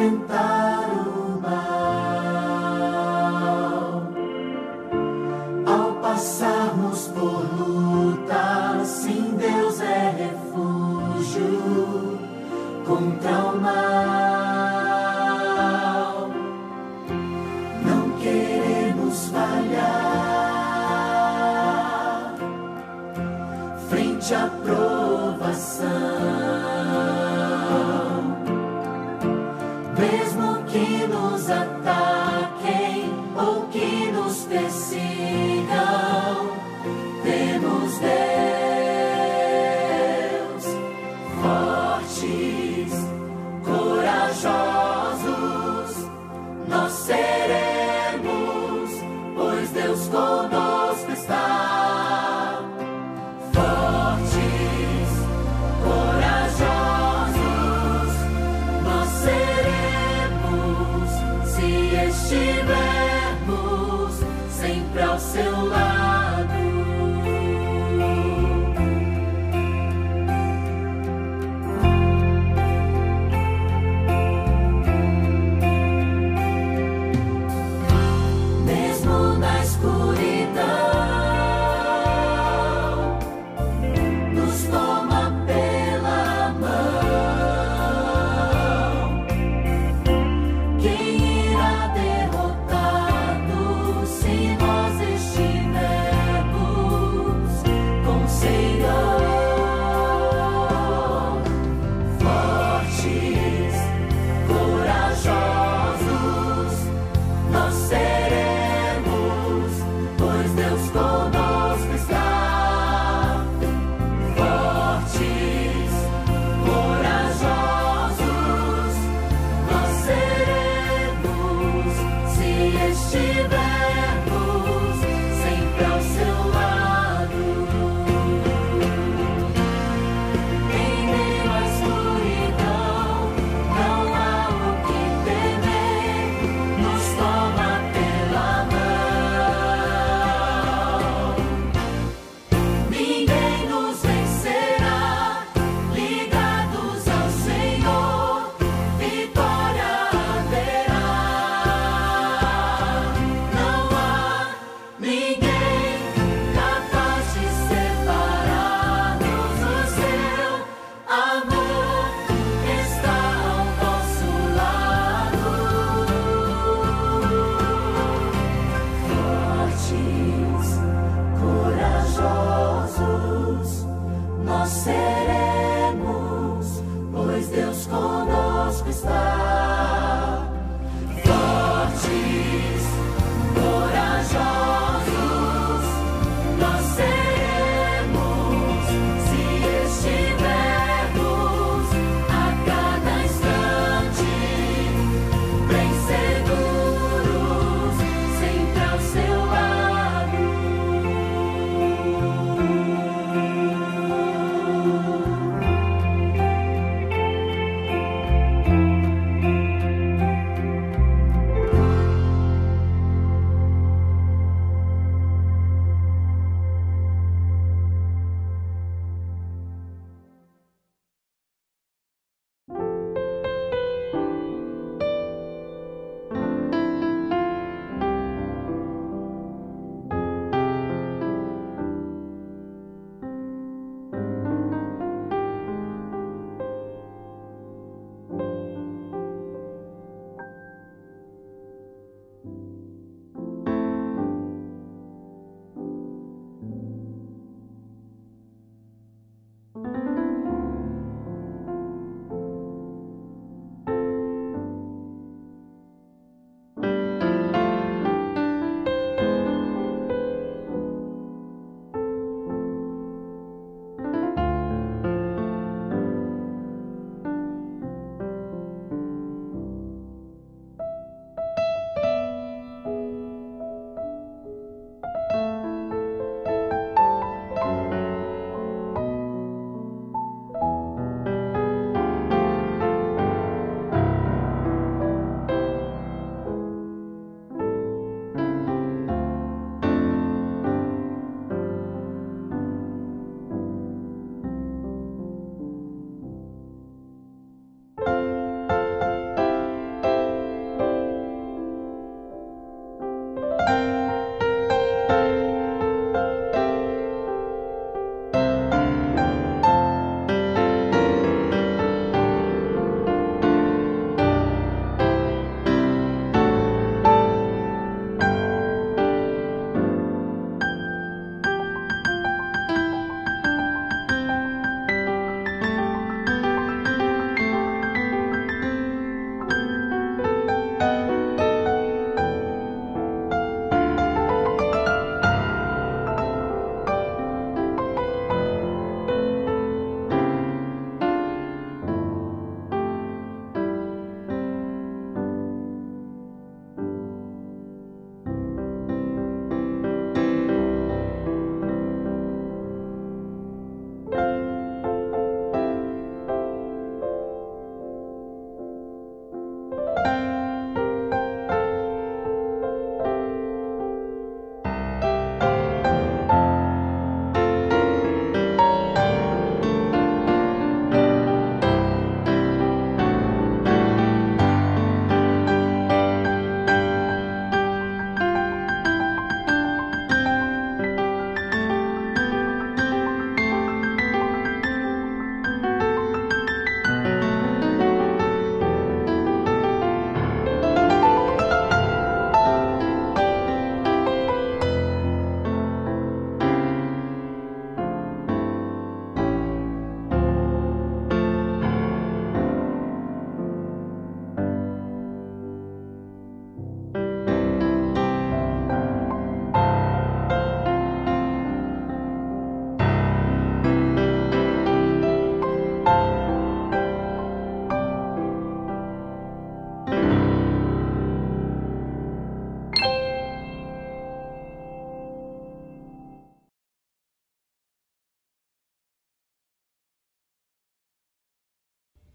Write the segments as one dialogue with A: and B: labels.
A: enfrentar o mal. Ao passarmos por lutas, sim, Deus é refúgio contra o mal. Não queremos falhar frente à provação, mesmo que nos ataquem ou que nos persigam, temos Deus, fortes, corajosos, nós seremos, pois Deus conosco está. Fortes, corajosos, nós seremos, se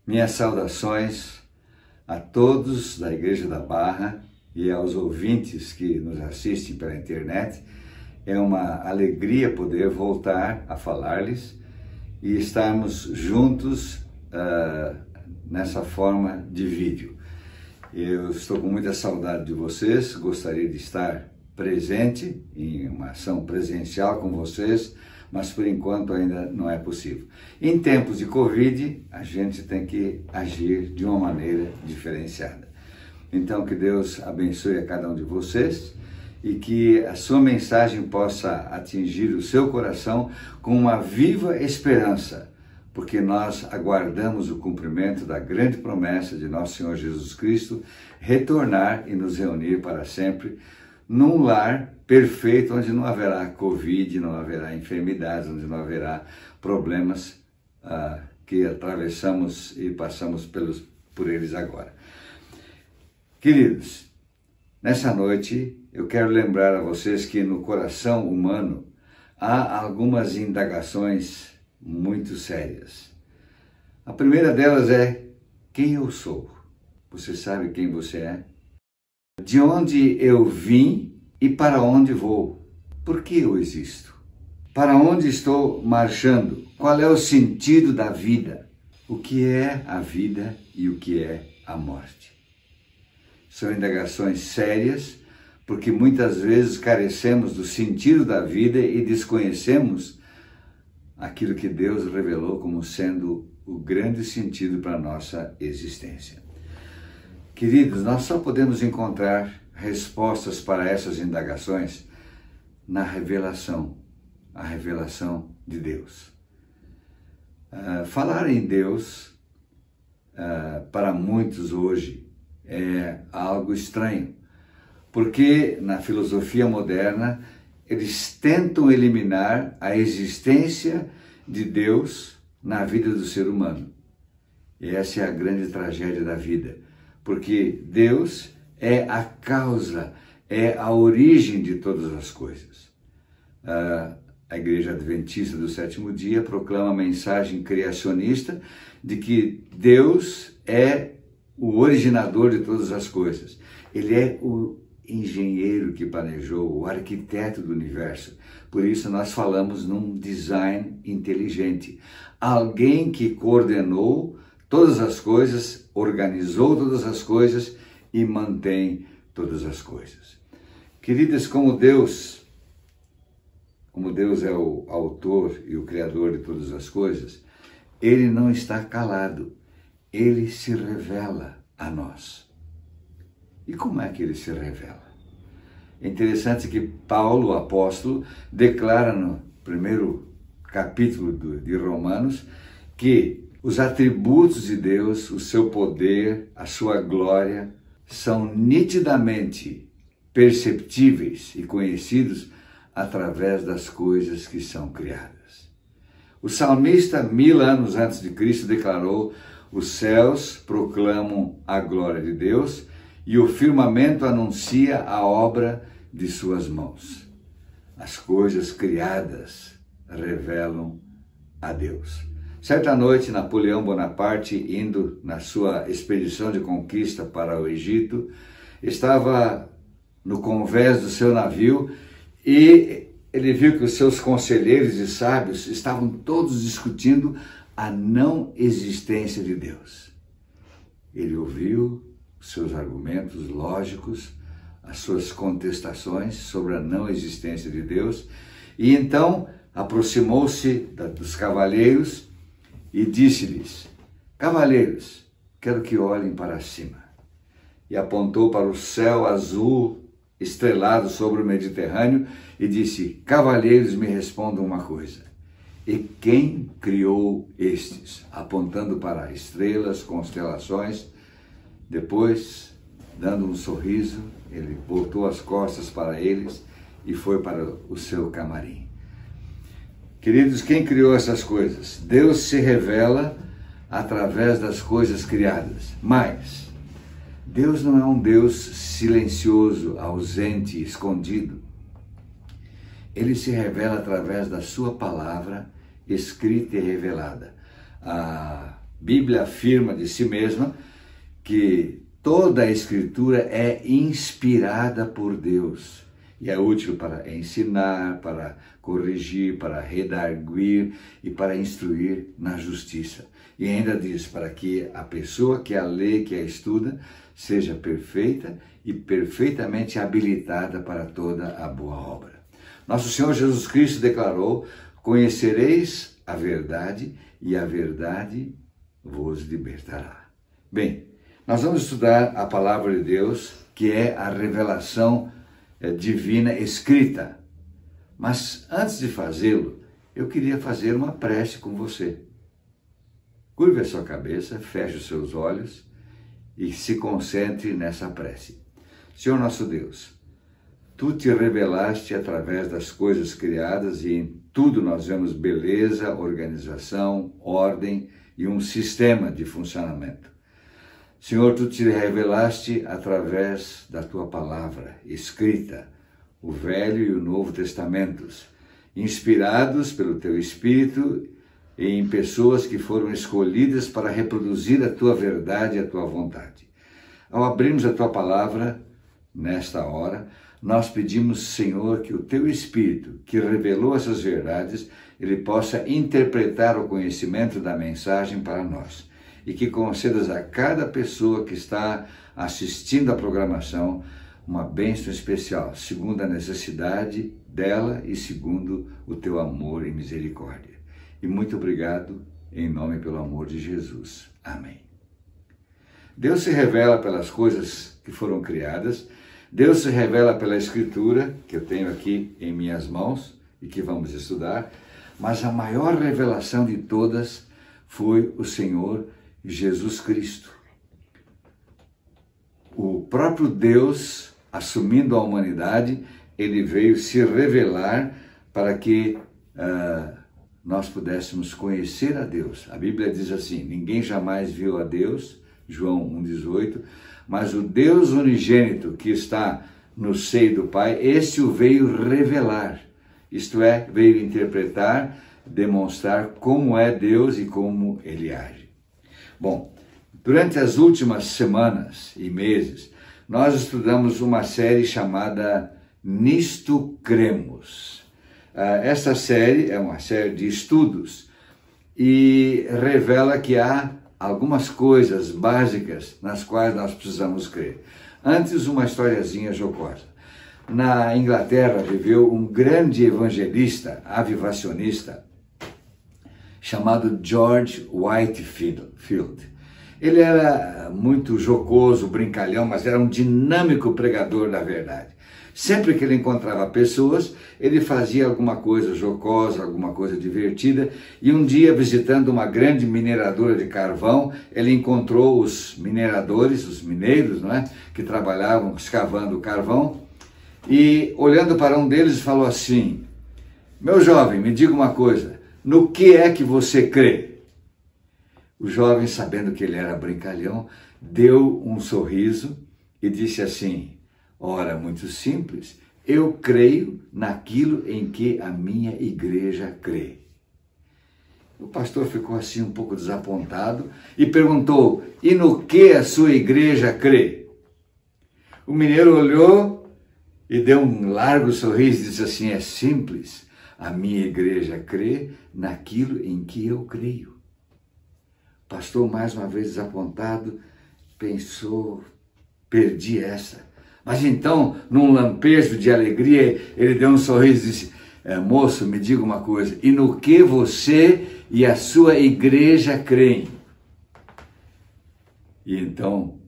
B: Minhas saudações a todos da Igreja da Barra e aos ouvintes que nos assistem pela internet. É uma alegria poder voltar a falar-lhes e estarmos juntos nessa forma de vídeo. Eu estou com muita saudade de vocês, gostaria de estar presente em uma ação presencial com vocês, mas por enquanto ainda não é possível. Em tempos de Covid, a gente tem que agir de uma maneira diferenciada. Então, que Deus abençoe a cada um de vocês e que a sua mensagem possa atingir o seu coração com uma viva esperança, porque nós aguardamos o cumprimento da grande promessa de nosso Senhor Jesus Cristo retornar e nos reunir para sempre num lar perfeito, onde não haverá Covid, não haverá enfermidades, onde não haverá problemas que atravessamos e passamos por eles agora. Queridos, nessa noite eu quero lembrar a vocês que no coração humano há algumas indagações muito sérias. A primeira delas é: quem eu sou? Você sabe quem você é? De onde eu vim e para onde vou? Por que eu existo? Para onde estou marchando? Qual é o sentido da vida? O que é a vida e o que é a morte? São indagações sérias, porque muitas vezes carecemos do sentido da vida e desconhecemos aquilo que Deus revelou como sendo o grande sentido para a nossa existência. Queridos, nós só podemos encontrar respostas para essas indagações na revelação, a revelação de Deus. Falar em Deus, para muitos hoje, é algo estranho, porque na filosofia moderna eles tentam eliminar a existência de Deus na vida do ser humano. E essa é a grande tragédia da vida, porque Deus é a causa, é a origem de todas as coisas. A Igreja Adventista do Sétimo Dia proclama a mensagem criacionista de que Deus é o originador de todas as coisas. Ele é o engenheiro que planejou, o arquiteto do universo. Por isso nós falamos num design inteligente. Alguém que coordenou todas as coisas, organizou todas as coisas e mantém todas as coisas. Queridas, como Deus é o autor e o criador de todas as coisas, Ele não está calado. Ele se revela a nós. E como é que Ele se revela? É interessante que Paulo, o apóstolo, declara no primeiro capítulo de Romanos que os atributos de Deus, o seu poder, a sua glória, são nitidamente perceptíveis e conhecidos através das coisas que são criadas. O salmista, 1000 anos antes de Cristo, declarou: os céus proclamam a glória de Deus e o firmamento anuncia a obra de suas mãos. As coisas criadas revelam a Deus. Certa noite, Napoleão Bonaparte, indo na sua expedição de conquista para o Egito, estava no convés do seu navio e ele viu que os seus conselheiros e sábios estavam todos discutindo a não existência de Deus. Ele ouviu os seus argumentos lógicos, as suas contestações sobre a não existência de Deus, e então aproximou-se dos cavaleiros e disse-lhes: cavalheiros, quero que olhem para cima. E apontou para o céu azul estrelado sobre o Mediterrâneo e disse: cavalheiros, me respondam uma coisa. E quem criou estes? Apontando para estrelas, constelações. Depois, dando um sorriso, ele voltou as costas para eles e foi para o seu camarim. Queridos, quem criou essas coisas? Deus se revela através das coisas criadas. Mas Deus não é um Deus silencioso, ausente, escondido. Ele se revela através da sua palavra escrita e revelada. Bíblia afirma de si mesma que toda a Escritura é inspirada por Deus e é útil para ensinar, para corrigir, para redarguir e para instruir na justiça. E ainda diz, para que a pessoa que a lê, que a estuda, seja perfeita e perfeitamente habilitada para toda a boa obra. Nosso Senhor Jesus Cristo declarou: conhecereis a verdade e a verdade vos libertará. Bem, nós vamos estudar a palavra de Deus, que é a revelação divina escrita. Mas antes de fazê-lo, eu queria fazer uma prece com você. Curve a sua cabeça, feche os seus olhos e se concentre nessa prece. Senhor nosso Deus, Tu te revelaste através das coisas criadas e em tudo nós vemos beleza, organização, ordem e um sistema de funcionamento. Senhor, Tu te revelaste através da Tua palavra escrita, o Velho e o Novo Testamentos, inspirados pelo Teu Espírito e em pessoas que foram escolhidas para reproduzir a Tua verdade e a Tua vontade. Ao abrirmos a Tua palavra, nesta hora, nós pedimos, Senhor, que o Teu Espírito, que revelou essas verdades, Ele possa interpretar o conhecimento da mensagem para nós e que concedas a cada pessoa que está assistindo à programação uma bênção especial, segundo a necessidade dela e segundo o Teu amor e misericórdia. E muito obrigado, em nome e pelo amor de Jesus. Amém. Deus se revela pelas coisas que foram criadas, Deus se revela pela Escritura, que eu tenho aqui em minhas mãos e que vamos estudar, mas a maior revelação de todas foi o Senhor Jesus Cristo. O próprio Deus, assumindo a humanidade, Ele veio se revelar para que nós pudéssemos conhecer a Deus. A Bíblia diz assim: ninguém jamais viu a Deus, João 1,18, mas o Deus unigênito que está no seio do Pai, esse o veio revelar, isto é, veio interpretar, demonstrar como é Deus e como Ele age. Bom, durante as últimas semanas e meses, nós estudamos uma série chamada Nisto Cremos. Esta série é uma série de estudos e revela que há algumas coisas básicas nas quais nós precisamos crer. Antes, uma historiazinha jocosa. Na Inglaterra viveu um grande evangelista, avivacionista, chamado George Whitefield. Ele era muito jocoso, brincalhão, mas era um dinâmico pregador da verdade. Sempre que ele encontrava pessoas, ele fazia alguma coisa jocosa, alguma coisa divertida, e um dia, visitando uma grande mineradora de carvão, ele encontrou os mineradores, os mineiros, não é? Que trabalhavam escavando carvão, e olhando para um deles falou assim: meu jovem, me diga uma coisa, no que é que você crê? O jovem, sabendo que ele era brincalhão, deu um sorriso e disse assim: ora, muito simples, eu creio naquilo em que a minha igreja crê. O pastor ficou assim um pouco desapontado e perguntou: e no que a sua igreja crê? O mineiro olhou e deu um largo sorriso e disse assim: é simples, a minha igreja crê naquilo em que eu creio. O pastor, mais uma vez desapontado, pensou: perdi essa. Mas então, num lampejo de alegria, ele deu um sorriso e disse: moço, me diga uma coisa, e no que você e a sua igreja creem? E então,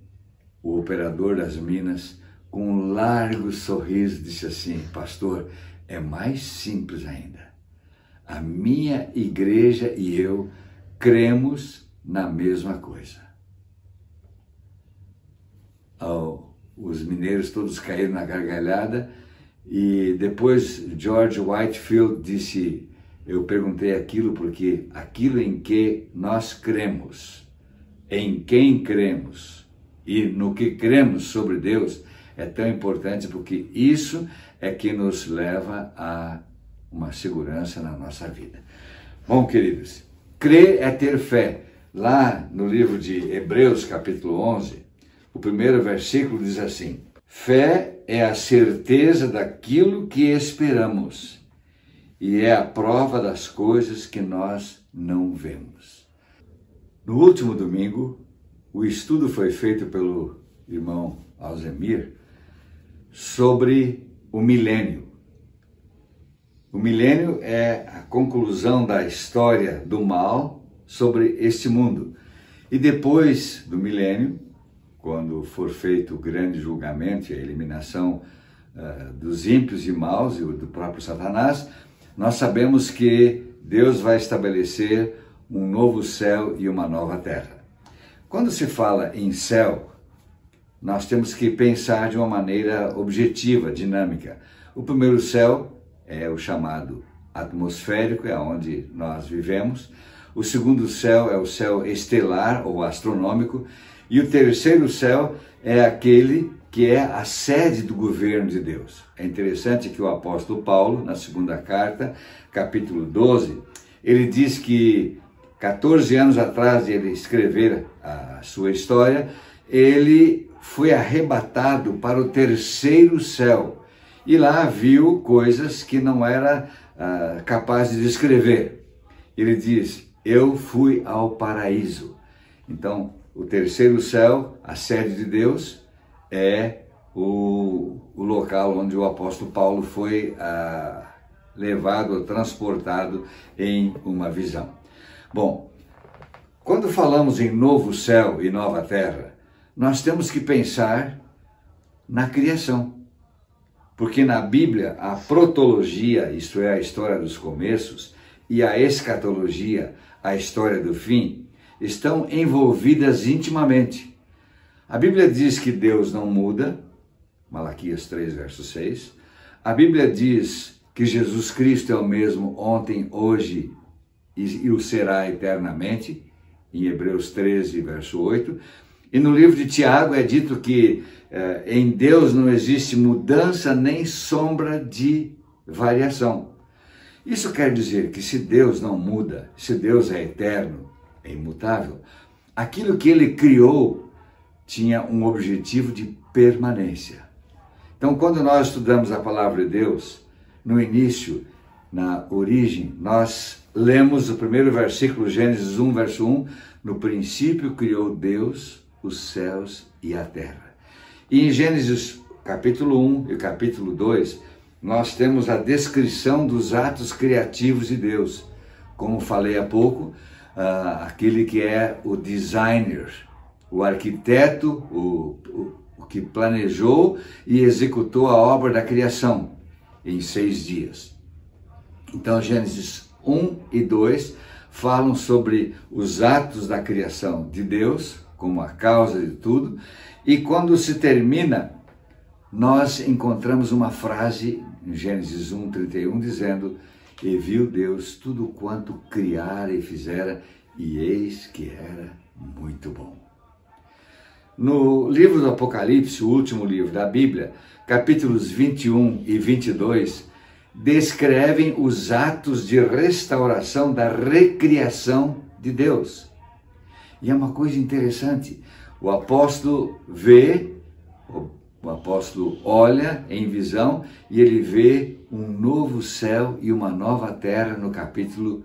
B: o operador das minas, com um largo sorriso, disse assim: pastor, é mais simples ainda. A minha igreja e eu cremos na mesma coisa. Os mineiros todos caíram na gargalhada e depois George Whitefield disse: eu perguntei aquilo porque aquilo em que nós cremos, em quem cremos e no que cremos sobre Deus é tão importante, porque isso é que nos leva a uma segurança na nossa vida. Bom, queridos, crer é ter fé, Lá no livro de Hebreus, capítulo 11, o primeiro versículo diz assim: fé é a certeza daquilo que esperamos e é a prova das coisas que nós não vemos. No último domingo, o estudo foi feito pelo irmão Alzemir sobre o milênio. O milênio é a conclusão da história do mal sobre este mundo. E depois do milênio, quando for feito o grande julgamento e a eliminação dos ímpios e maus e do próprio Satanás, nós sabemos que Deus vai estabelecer um novo céu e uma nova terra. Quando se fala em céu, nós temos que pensar de uma maneira objetiva, dinâmica. O primeiro céu é o chamado atmosférico, é onde nós vivemos. O segundo céu é o céu estelar ou astronômico. E o terceiro céu é aquele que é a sede do governo de Deus. É interessante que o apóstolo Paulo, na segunda carta, capítulo 12, ele diz que 14 anos atrás de ele escrever a sua história, ele foi arrebatado para o terceiro céu. E lá viu coisas que não era capaz de descrever. Ele diz: eu fui ao paraíso. Então, o terceiro céu, a sede de Deus, é o local onde o apóstolo Paulo foi levado ou transportado em uma visão. Bom, quando falamos em novo céu e nova terra, nós temos que pensar na criação. Porque na Bíblia, a protologia, isto é, a história dos começos, e a escatologia, a história do fim, estão envolvidas intimamente. A Bíblia diz que Deus não muda, Malaquias 3, verso 6. A Bíblia diz que Jesus Cristo é o mesmo ontem, hoje e o será eternamente, em Hebreus 13, verso 8. E no livro de Tiago é dito que em Deus não existe mudança nem sombra de variação. Isso quer dizer que se Deus não muda, se Deus é eterno, é imutável, aquilo que ele criou tinha um objetivo de permanência. Então, quando nós estudamos a palavra de Deus, no início, na origem, nós lemos o primeiro versículo, Gênesis 1, verso 1, no princípio criou Deus os céus e a terra. E em Gênesis capítulo 1 e capítulo 2, nós temos a descrição dos atos criativos de Deus. Como falei há pouco, aquele que é o designer, o arquiteto, o que planejou e executou a obra da criação em 6 dias. Então, Gênesis 1 e 2 falam sobre os atos da criação de Deus, como a causa de tudo, e quando se termina, nós encontramos uma frase em Gênesis 1, 31, dizendo: e viu Deus tudo quanto criara e fizera, e eis que era muito bom. No livro do Apocalipse, o último livro da Bíblia, capítulos 21 e 22, descrevem os atos de restauração da recriação de Deus. E é uma coisa interessante, o apóstolo vê, o apóstolo olha em visão e ele vê um novo céu e uma nova terra no capítulo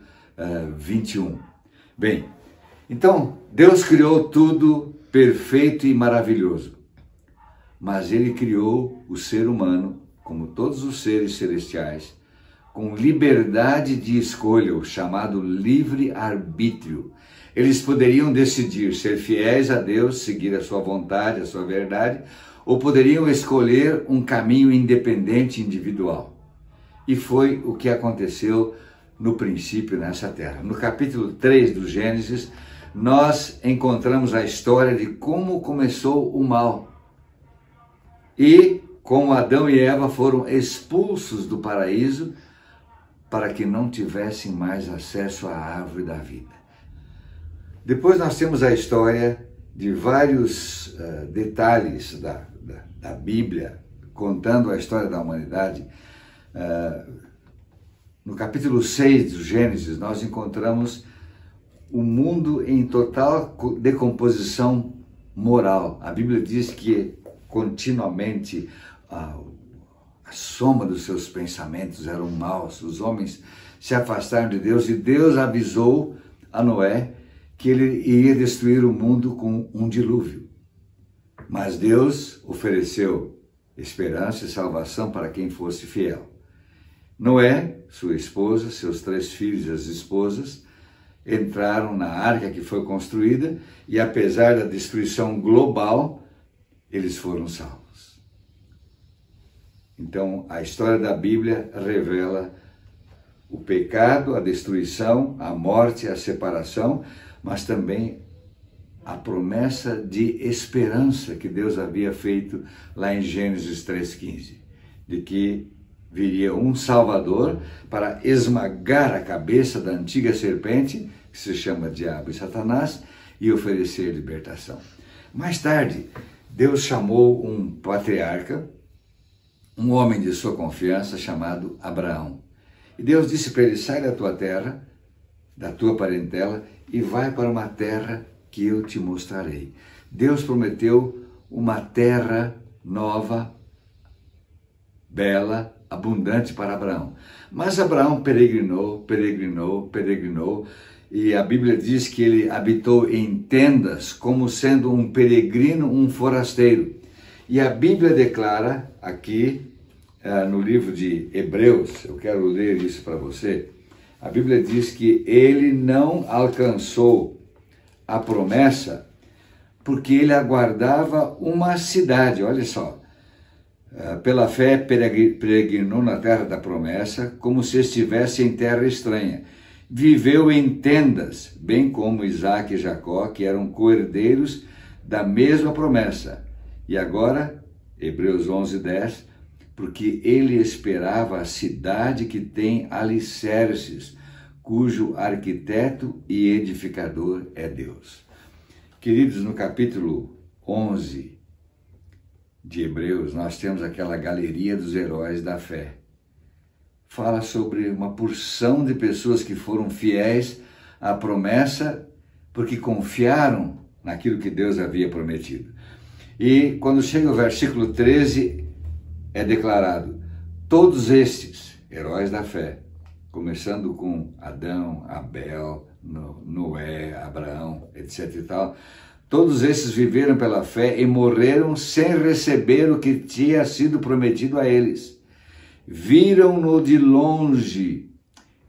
B: 21. Bem, então Deus criou tudo perfeito e maravilhoso, mas ele criou o ser humano, como todos os seres celestiais, com liberdade de escolha, o chamado livre-arbítrio. Eles poderiam decidir ser fiéis a Deus, seguir a sua vontade, a sua verdade, ou poderiam escolher um caminho independente, individual. E foi o que aconteceu no princípio nessa terra. No capítulo 3 do Gênesis, nós encontramos a história de como começou o mal e como Adão e Eva foram expulsos do paraíso para que não tivessem mais acesso à árvore da vida. Depois nós temos a história de vários detalhes da Bíblia, contando a história da humanidade. No capítulo 6 do Gênesis, nós encontramos o mundo em total decomposição moral. A Bíblia diz que continuamente a soma dos seus pensamentos eram maus. Os homens se afastaram de Deus e Deus avisou a Noé que ele iria destruir o mundo com um dilúvio. Mas Deus ofereceu esperança e salvação para quem fosse fiel. Noé, sua esposa, seus 3 filhos e as esposas entraram na arca que foi construída e, apesar da destruição global, eles foram salvos. Então, a história da Bíblia revela o pecado, a destruição, a morte, a separação, mas também a promessa de esperança que Deus havia feito lá em Gênesis 3,15, de que viria um Salvador para esmagar a cabeça da antiga serpente, que se chama Diabo e Satanás, e oferecer libertação. Mais tarde, Deus chamou um patriarca, um homem de sua confiança, chamado Abraão. E Deus disse para ele: sai da tua terra, da tua parentela, e vai para uma terra que eu te mostrarei. Deus prometeu uma terra nova, bela, abundante para Abraão. Mas Abraão peregrinou, e a Bíblia diz que ele habitou em tendas como sendo um peregrino, um forasteiro. E a Bíblia declara aqui, no livro de Hebreus, eu quero ler isso para você, a Bíblia diz que ele não alcançou a promessa porque ele aguardava uma cidade. Olha só, pela fé peregrinou na terra da promessa como se estivesse em terra estranha. Viveu em tendas, bem como Isaac e Jacó, que eram co-herdeiros da mesma promessa. E agora, Hebreus 11:10, porque ele esperava a cidade que tem alicerces, cujo arquiteto e edificador é Deus. Queridos, no capítulo 11 de Hebreus, nós temos aquela galeria dos heróis da fé. Fala sobre uma porção de pessoas que foram fiéis à promessa porque confiaram naquilo que Deus havia prometido. E quando chega o versículo 13, é declarado: todos estes heróis da fé, começando com Adão, Abel, Noé, Abraão, etc. e tal, todos esses viveram pela fé e morreram sem receber o que tinha sido prometido a eles. Viram-no de longe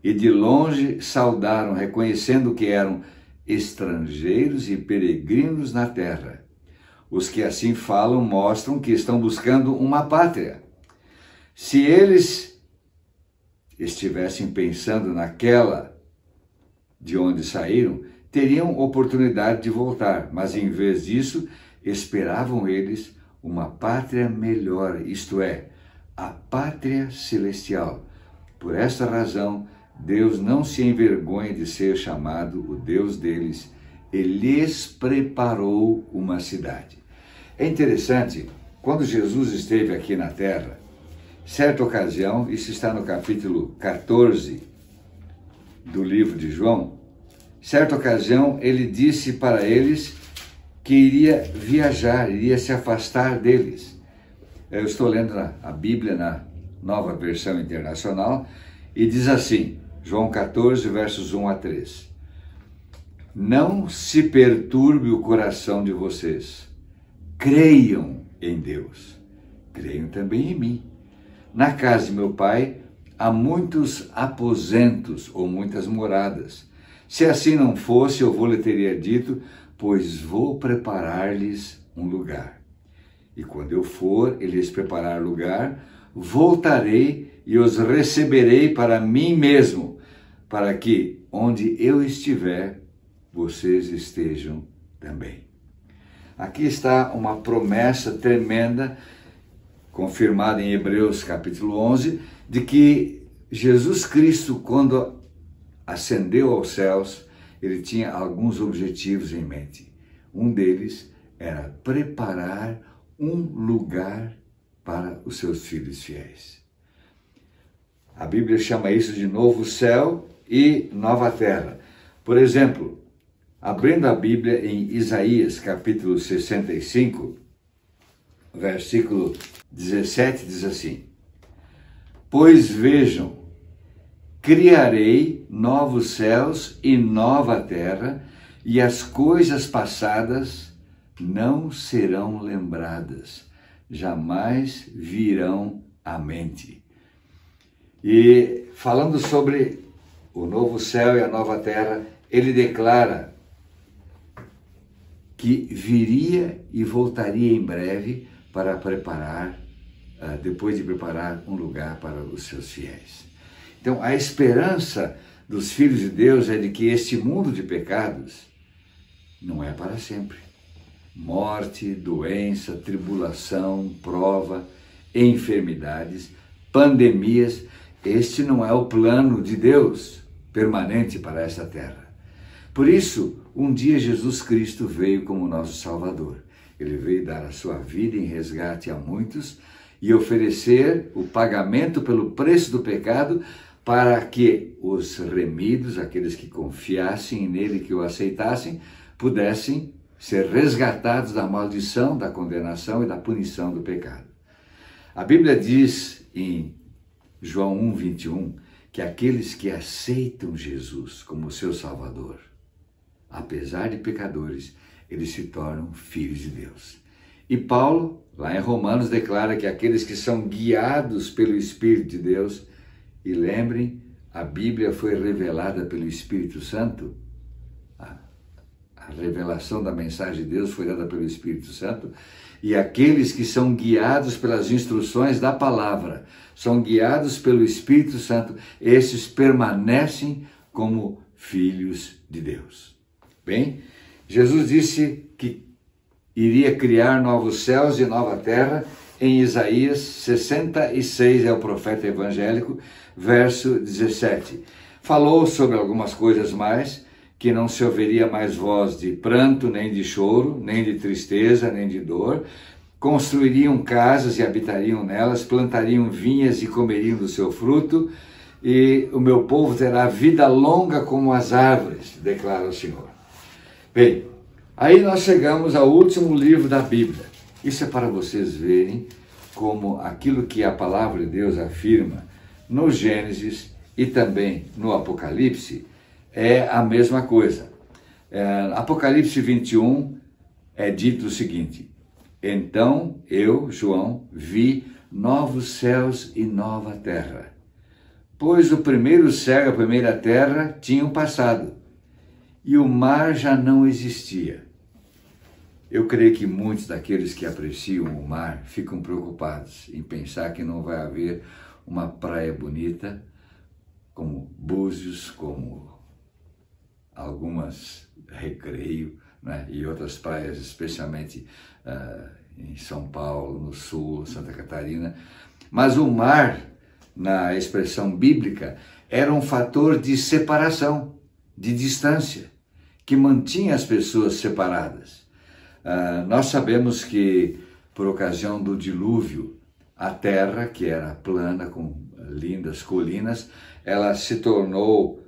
B: e de longe saudaram, reconhecendo que eram estrangeiros e peregrinos na terra. Os que assim falam mostram que estão buscando uma pátria. Se eles estivessem pensando naquela de onde saíram, teriam oportunidade de voltar, mas em vez disso, esperavam eles uma pátria melhor, isto é, a pátria celestial. Por esta razão, Deus não se envergonha de ser chamado o Deus deles, e lhes preparou uma cidade. É interessante, quando Jesus esteve aqui na terra, certa ocasião, isso está no capítulo 14 do livro de João, certa ocasião ele disse para eles que iria viajar, iria se afastar deles. Eu estou lendo a Bíblia na Nova Versão Internacional e diz assim, João 14, versos 1 a 3. Não se perturbe o coração de vocês. Creiam em Deus. Creiam também em mim. Na casa de meu pai há muitos aposentos ou muitas moradas. Se assim não fosse, eu lhe teria dito, pois vou preparar-lhes um lugar. E quando eu for e lhes preparar lugar, voltarei e os receberei para mim mesmo, para que, onde eu estiver, vocês estejam também. Aqui está uma promessa tremenda, confirmada em Hebreus capítulo 11, de que Jesus Cristo, quando ascendeu aos céus, ele tinha alguns objetivos em mente. Um deles era preparar um lugar para os seus filhos fiéis. A Bíblia chama isso de novo céu e nova terra. Por exemplo, abrindo a Bíblia em Isaías, capítulo 65, versículo 17, diz assim: Pois vejam, criarei novos céus e nova terra, e as coisas passadas não serão lembradas, jamais virão à mente. E falando sobre o novo céu e a nova terra, ele declara que viria e voltaria em breve para preparar, depois de preparar um lugar para os seus fiéis. Então, a esperança dos filhos de Deus é de que este mundo de pecados não é para sempre. Morte, doença, tribulação, prova, enfermidades, pandemias, este não é o plano de Deus permanente para esta terra. Por isso, um dia Jesus Cristo veio como nosso Salvador. Ele veio dar a sua vida em resgate a muitos e oferecer o pagamento pelo preço do pecado para que os remidos, aqueles que confiassem nele, que o aceitassem, pudessem ser resgatados da maldição, da condenação e da punição do pecado. A Bíblia diz em João 1:21 que aqueles que aceitam Jesus como seu Salvador, apesar de pecadores, eles se tornam filhos de Deus. E Paulo, lá em Romanos, declara que aqueles que são guiados pelo Espírito de Deus, e lembrem, a Bíblia foi revelada pelo Espírito Santo, a revelação da mensagem de Deus foi dada pelo Espírito Santo, e aqueles que são guiados pelas instruções da palavra, são guiados pelo Espírito Santo, esses permanecem como filhos de Deus. Bem, Jesus disse que iria criar novos céus e nova terra em Isaías 66, é o profeta evangélico, verso 17. Falou sobre algumas coisas mais, que não se ouviria mais voz de pranto, nem de choro, nem de tristeza, nem de dor. Construiriam casas e habitariam nelas, plantariam vinhas e comeriam do seu fruto, e o meu povo terá vida longa como as árvores, declara o Senhor. Bem, aí nós chegamos ao último livro da Bíblia. Isso é para vocês verem como aquilo que a palavra de Deus afirma no Gênesis e também no Apocalipse é a mesma coisa. Apocalipse 21 é dito o seguinte: Então eu, João, vi novos céus e nova terra, pois o primeiro céu e a primeira terra tinham passado, e o mar já não existia. Eu creio que muitos daqueles que apreciam o mar ficam preocupados em pensar que não vai haver uma praia bonita, como Búzios, como algumas Recreio, né, e outras praias, especialmente em São Paulo, no Sul, Santa Catarina. Mas o mar, na expressão bíblica, era um fator de separação, de distância, que mantinha as pessoas separadas. Nós sabemos que, por ocasião do dilúvio, a terra, que era plana, com lindas colinas, ela se tornou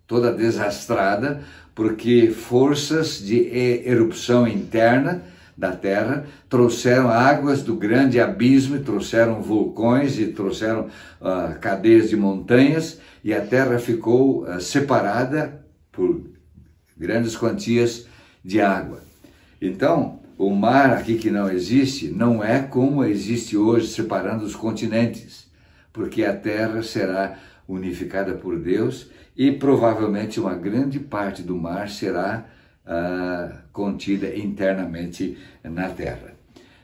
B: toda desastrada, porque forças de erupção interna da terra trouxeram águas do grande abismo, trouxeram vulcões e trouxeram cadeias de montanhas, e a terra ficou separada por grandes quantias de água. Então, o mar aqui que não existe, não é como existe hoje, separando os continentes, porque a terra será unificada por Deus e provavelmente uma grande parte do mar será contida internamente na terra.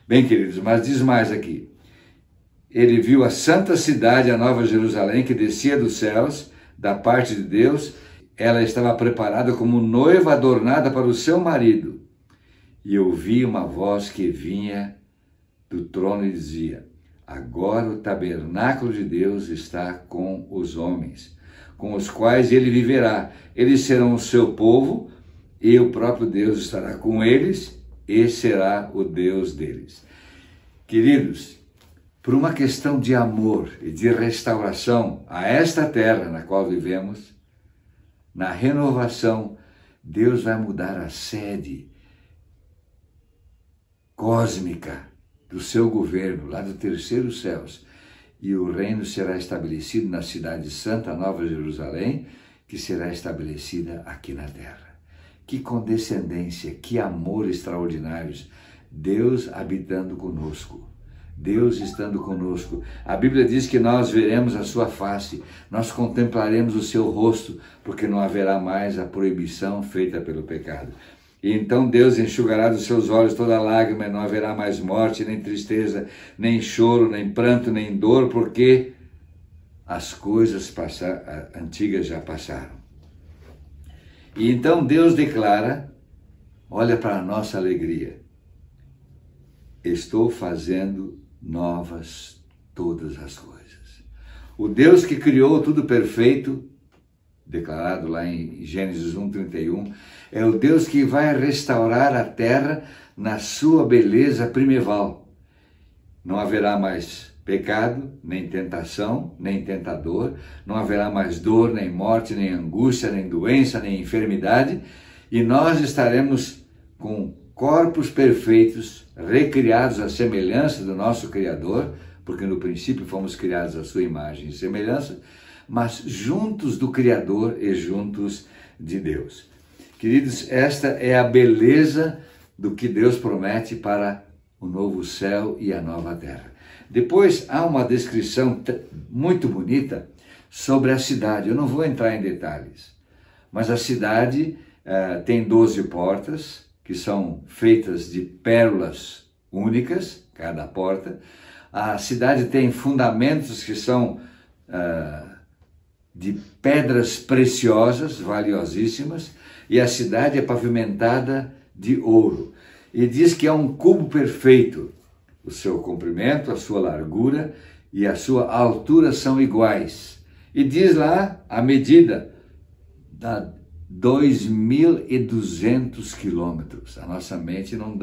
B: Bem, queridos, mas diz mais aqui. Ele viu a santa cidade, a Nova Jerusalém, que descia dos céus, da parte de Deus. Ela estava preparada como noiva adornada para o seu marido. E ouvi uma voz que vinha do trono e dizia: agora o tabernáculo de Deus está com os homens, com os quais ele viverá. Eles serão o seu povo, e o próprio Deus estará com eles, e será o Deus deles. Queridos, por uma questão de amor e de restauração a esta terra na qual vivemos, na renovação Deus vai mudar a sede cósmica do seu governo, lá do terceiro céus, e o reino será estabelecido na cidade santa, Nova Jerusalém, que será estabelecida aqui na terra. Que condescendência, que amor extraordinários! Deus habitando conosco, Deus estando conosco. A Bíblia diz que nós veremos a sua face, nós contemplaremos o seu rosto, porque não haverá mais a proibição feita pelo pecado. E então Deus enxugará dos seus olhos toda lágrima, e não haverá mais morte, nem tristeza, nem choro, nem pranto, nem dor, porque as coisas antigas já passaram. E então Deus declara, olha para a nossa alegria, estou fazendo novas todas as coisas. O Deus que criou tudo perfeito, declarado lá em Gênesis 1:31, é o Deus que vai restaurar a terra na sua beleza primeval. Não haverá mais pecado, nem tentação, nem tentador, não haverá mais dor, nem morte, nem angústia, nem doença, nem enfermidade, e nós estaremos com corpos perfeitos, recriados à semelhança do nosso Criador, porque no princípio fomos criados à sua imagem e semelhança, mas juntos do Criador e juntos de Deus. Queridos, esta é a beleza do que Deus promete para o novo céu e a nova terra. Depois há uma descrição muito bonita sobre a cidade. Eu não vou entrar em detalhes, mas a cidade tem 12 portas, que são feitas de pérolas únicas, cada porta. A cidade tem fundamentos que são de pedras preciosas, valiosíssimas, e a cidade é pavimentada de ouro. E diz que é um cubo perfeito. O seu comprimento, a sua largura e a sua altura são iguais. E diz lá a medida da 2.200 quilômetros. A nossa mente não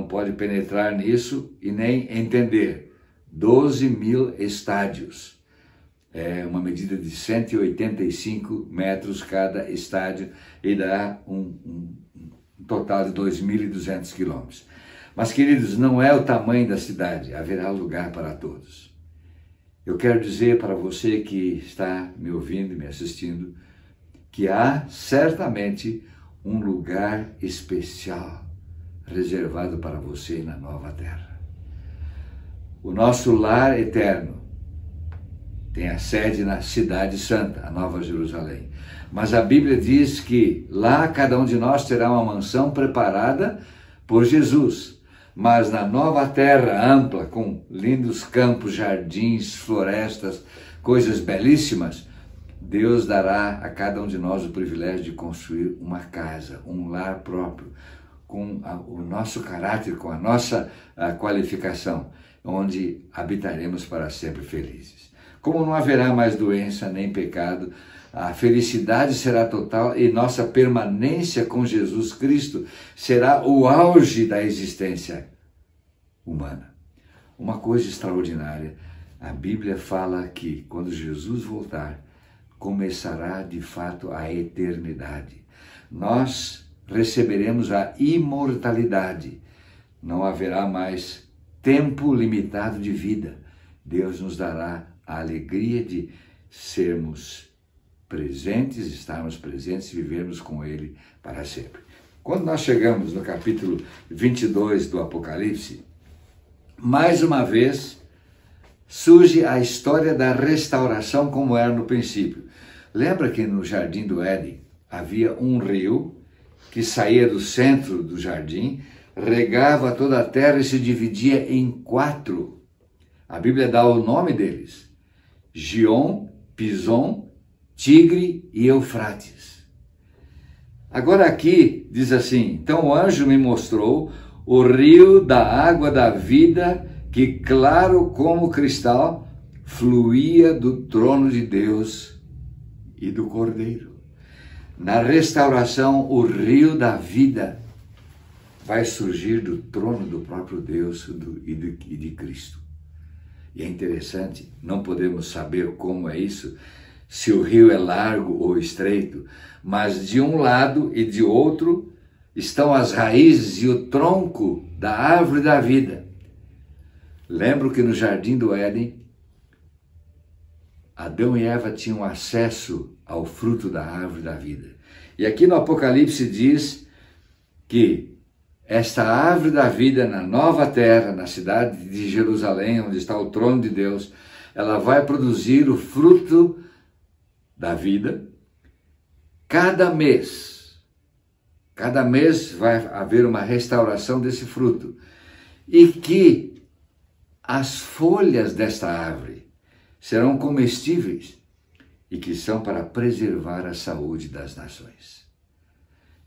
B: pode penetrar nisso e nem entender. 12.000 estádios. É uma medida de 185 metros cada estádio e dá um total de 2.200 quilômetros. Mas, queridos, não é o tamanho da cidade, haverá lugar para todos. Eu quero dizer para você que está me ouvindo e me assistindo, que há certamente um lugar especial reservado para você na nova terra. O nosso lar eterno tem a sede na cidade santa, a Nova Jerusalém. Mas a Bíblia diz que lá cada um de nós terá uma mansão preparada por Jesus. Mas na nova terra ampla, com lindos campos, jardins, florestas, coisas belíssimas, Deus dará a cada um de nós o privilégio de construir uma casa, um lar próprio, com o nosso caráter, com a nossa qualificação, onde habitaremos para sempre felizes. Como não haverá mais doença nem pecado, a felicidade será total e nossa permanência com Jesus Cristo será o auge da existência humana. Uma coisa extraordinária, a Bíblia fala que quando Jesus voltar, começará de fato a eternidade. Nós receberemos a imortalidade. Não haverá mais tempo limitado de vida. Deus nos dará a alegria de sermos presentes, estarmos presentes e vivermos com Ele para sempre. Quando nós chegamos no capítulo 22 do Apocalipse, mais uma vez surge a história da restauração como era no princípio. Lembra que no Jardim do Éden havia um rio que saía do centro do jardim, regava toda a terra e se dividia em 4. A Bíblia dá o nome deles: Gion, Pison, Tigre e Eufrates. Agora aqui diz assim: então o anjo me mostrou o rio da água da vida, que claro como cristal, fluía do trono de Deus e do Cordeiro. Na restauração, o rio da vida vai surgir do trono do próprio Deus e de Cristo. E é interessante, não podemos saber como é isso, se o rio é largo ou estreito, mas de um lado e de outro estão as raízes e o tronco da árvore da vida. Lembro que no jardim do Éden, Adão e Eva tinham acesso ao fruto da árvore da vida. E aqui no Apocalipse diz que esta árvore da vida na nova terra, na cidade de Jerusalém, onde está o trono de Deus, ela vai produzir o fruto da vida cada mês. Cada mês vai haver uma restauração desse fruto. E que as folhas desta árvore serão comestíveis e que são para preservar a saúde das nações.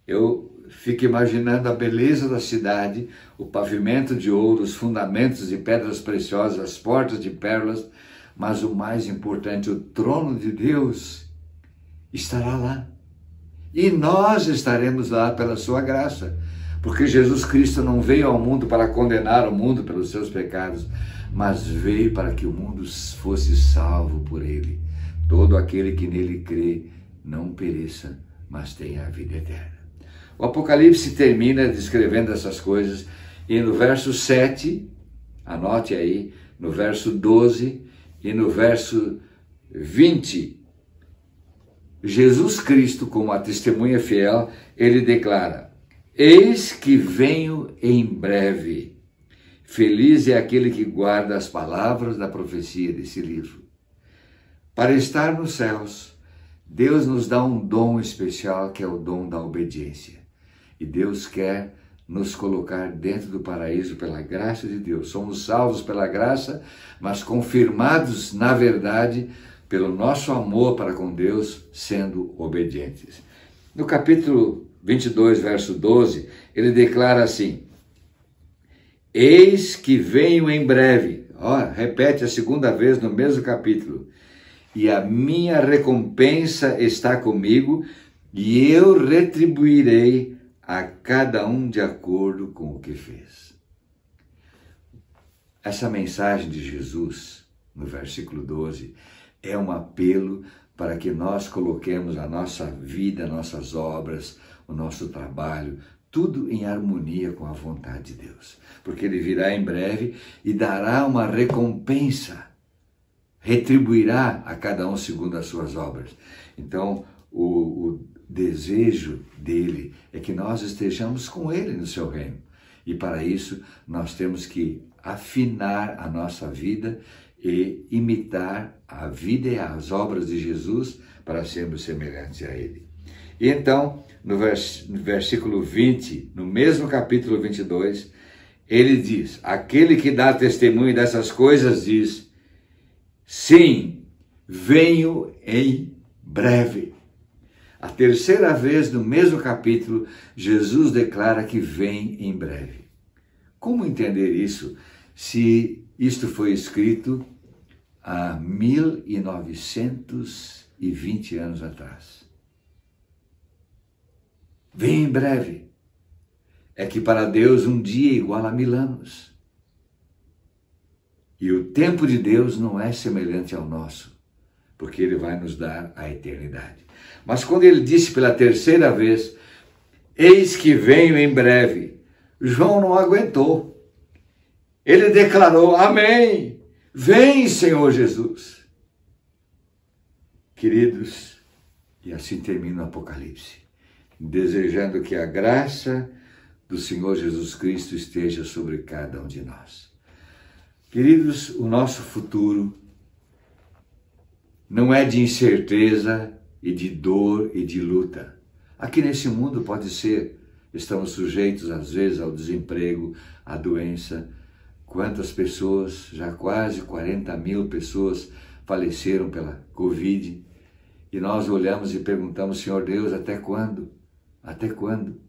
B: Eu fico imaginando a beleza da cidade, o pavimento de ouro, os fundamentos de pedras preciosas, as portas de pérolas, mas o mais importante, o trono de Deus estará lá. E nós estaremos lá pela sua graça, porque Jesus Cristo não veio ao mundo para condenar o mundo pelos seus pecados, mas veio para que o mundo fosse salvo por ele. Todo aquele que nele crê não pereça, mas tenha a vida eterna. O Apocalipse termina descrevendo essas coisas e no verso 7, anote aí, no verso 12 e no verso 20, Jesus Cristo, como a testemunha fiel, ele declara: eis que venho em breve. Feliz é aquele que guarda as palavras da profecia desse livro. Para estar nos céus, Deus nos dá um dom especial, que é o dom da obediência. E Deus quer nos colocar dentro do paraíso pela graça de Deus. Somos salvos pela graça, mas confirmados na verdade pelo nosso amor para com Deus, sendo obedientes. No capítulo 22, verso 12, ele declara assim: eis que venho em breve. Repete a segunda vez no mesmo capítulo. E a minha recompensa está comigo, e eu retribuirei a cada um de acordo com o que fez. Essa mensagem de Jesus, no versículo 12, é um apelo para que nós coloquemos a nossa vida, nossas obras, o nosso trabalho, tudo em harmonia com a vontade de Deus. Porque Ele virá em breve e dará uma recompensa, retribuirá a cada um segundo as suas obras. Então, o desejo dele é que nós estejamos com Ele no seu reino. E para isso, nós temos que afinar a nossa vida e imitar a vida e as obras de Jesus para sermos semelhantes a Ele. E então, no versículo 20, no mesmo capítulo 22, ele diz: aquele que dá testemunho dessas coisas diz: sim, venho em breve. A terceira vez, no mesmo capítulo, Jesus declara que vem em breve. Como entender isso, se isto foi escrito há 1920 anos atrás? Vem em breve. É que para Deus um dia é igual a 1000 anos. E o tempo de Deus não é semelhante ao nosso, porque Ele vai nos dar a eternidade. Mas quando Ele disse pela terceira vez, eis que venho em breve, João não aguentou. Ele declarou: amém, vem, Senhor Jesus. Queridos, e assim termina o Apocalipse, desejando que a graça do Senhor Jesus Cristo esteja sobre cada um de nós. Queridos, o nosso futuro não é de incerteza e de dor e de luta. Aqui nesse mundo pode ser, estamos sujeitos às vezes ao desemprego, à doença. Quantas pessoas, já quase 40.000 pessoas faleceram pela Covid. E nós olhamos e perguntamos: Senhor Deus, até quando? Até quando?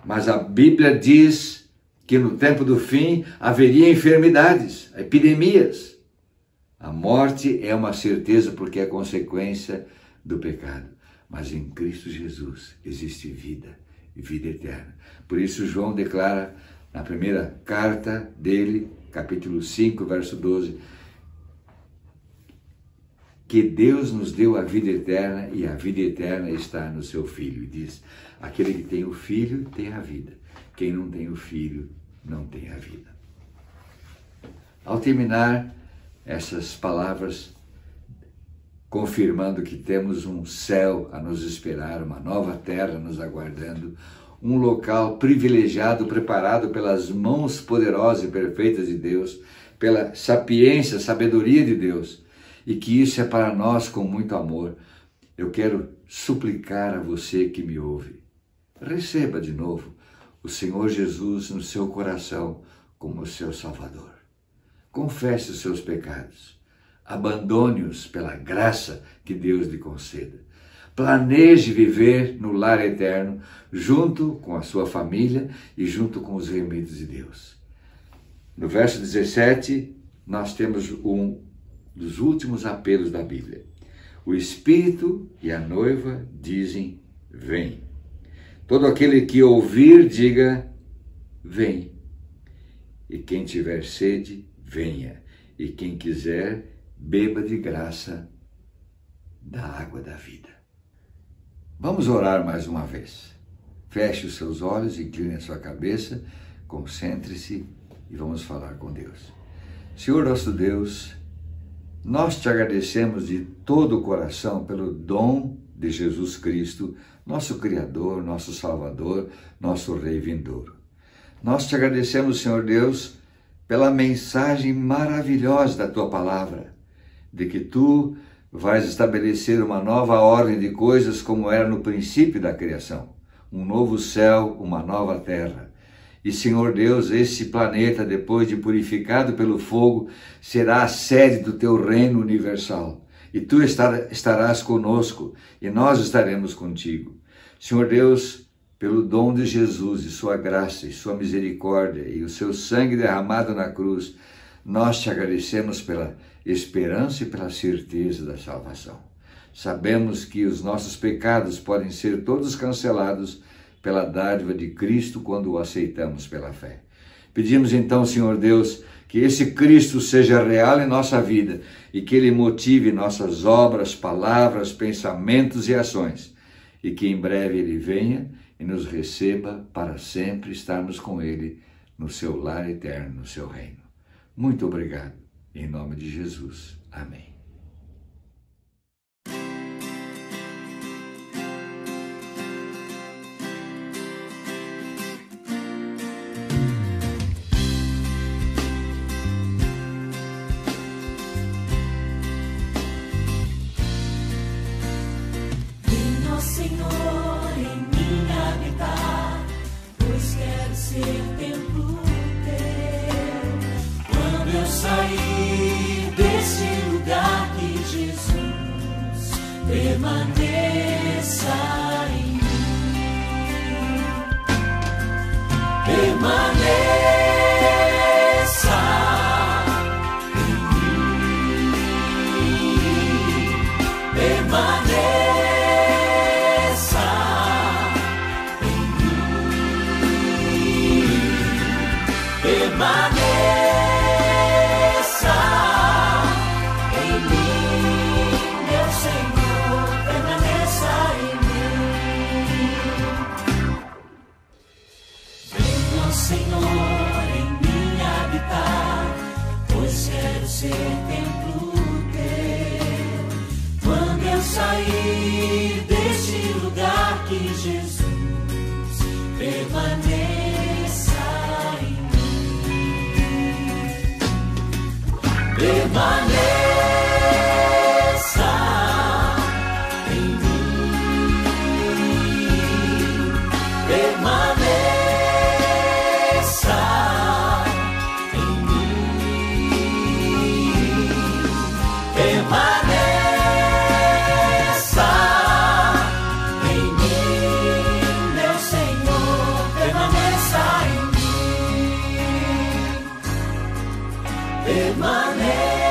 B: Mas a Bíblia diz que no tempo do fim haveria enfermidades, epidemias. A morte é uma certeza porque é consequência do pecado. Mas em Cristo Jesus existe vida, e vida eterna. Por isso João declara na primeira carta dele, capítulo 5, verso 12, que Deus nos deu a vida eterna e a vida eterna está no seu Filho. E diz, aquele que tem o Filho tem a vida. Quem não tem o Filho não tem a vida. Ao terminar essas palavras, confirmando que temos um céu a nos esperar, uma nova terra nos aguardando, um local privilegiado, preparado pelas mãos poderosas e perfeitas de Deus, pela sapiência, sabedoria de Deus, e que isso é para nós com muito amor. Eu quero suplicar a você que me ouve, receba de novo o Senhor Jesus no seu coração como seu Salvador. Confesse os seus pecados, abandone-os pela graça que Deus lhe conceda. Planeje viver no lar eterno, junto com a sua família e junto com os remidos de Deus. No verso 17, nós temos um dos últimos apelos da Bíblia. O Espírito e a noiva dizem, vem. Todo aquele que ouvir, diga, vem. E quem tiver sede, venha. E quem quiser, beba de graça da água da vida. Vamos orar mais uma vez. Feche os seus olhos, incline a sua cabeça, concentre-se e vamos falar com Deus. Senhor nosso Deus, nós te agradecemos de todo o coração pelo dom de Jesus Cristo, nosso Criador, nosso Salvador, nosso Rei vindouro. Nós te agradecemos, Senhor Deus, pela mensagem maravilhosa da tua palavra, de que tu vais estabelecer uma nova ordem de coisas como era no princípio da criação, um novo céu, uma nova terra. E, Senhor Deus, esse planeta, depois de purificado pelo fogo, será a sede do teu reino universal. E tu estarás conosco, e nós estaremos contigo. Senhor Deus, pelo dom de Jesus e sua graça e sua misericórdia e o seu sangue derramado na cruz, nós te agradecemos pela esperança e pela certeza da salvação. Sabemos que os nossos pecados podem ser todos cancelados pela dádiva de Cristo quando o aceitamos pela fé. Pedimos então, Senhor Deus, que esse Cristo seja real em nossa vida e que Ele motive nossas obras, palavras, pensamentos e ações, e que em breve Ele venha e nos receba para sempre estarmos com Ele no seu lar eterno, no seu reino. Muito obrigado. Em nome de Jesus. Amém.
A: Venha, Senhor, em mim habitar, pois quero ser templo teu. Quando eu sair desse lugar, que Jesus permaneça em mim. Permaneça em mim. Permaneça em mim. Permaneça em mim, meu Senhor, permaneça em mim. Venha, Senhor, em mim habitar, pois quero ser templo teu. Quando eu sair deste lugar, que Jesus permaneça em mim. Permaneça em mim. Permaneça em mim. Permaneça em mim, meu Senhor, permaneça em mim. Permaneça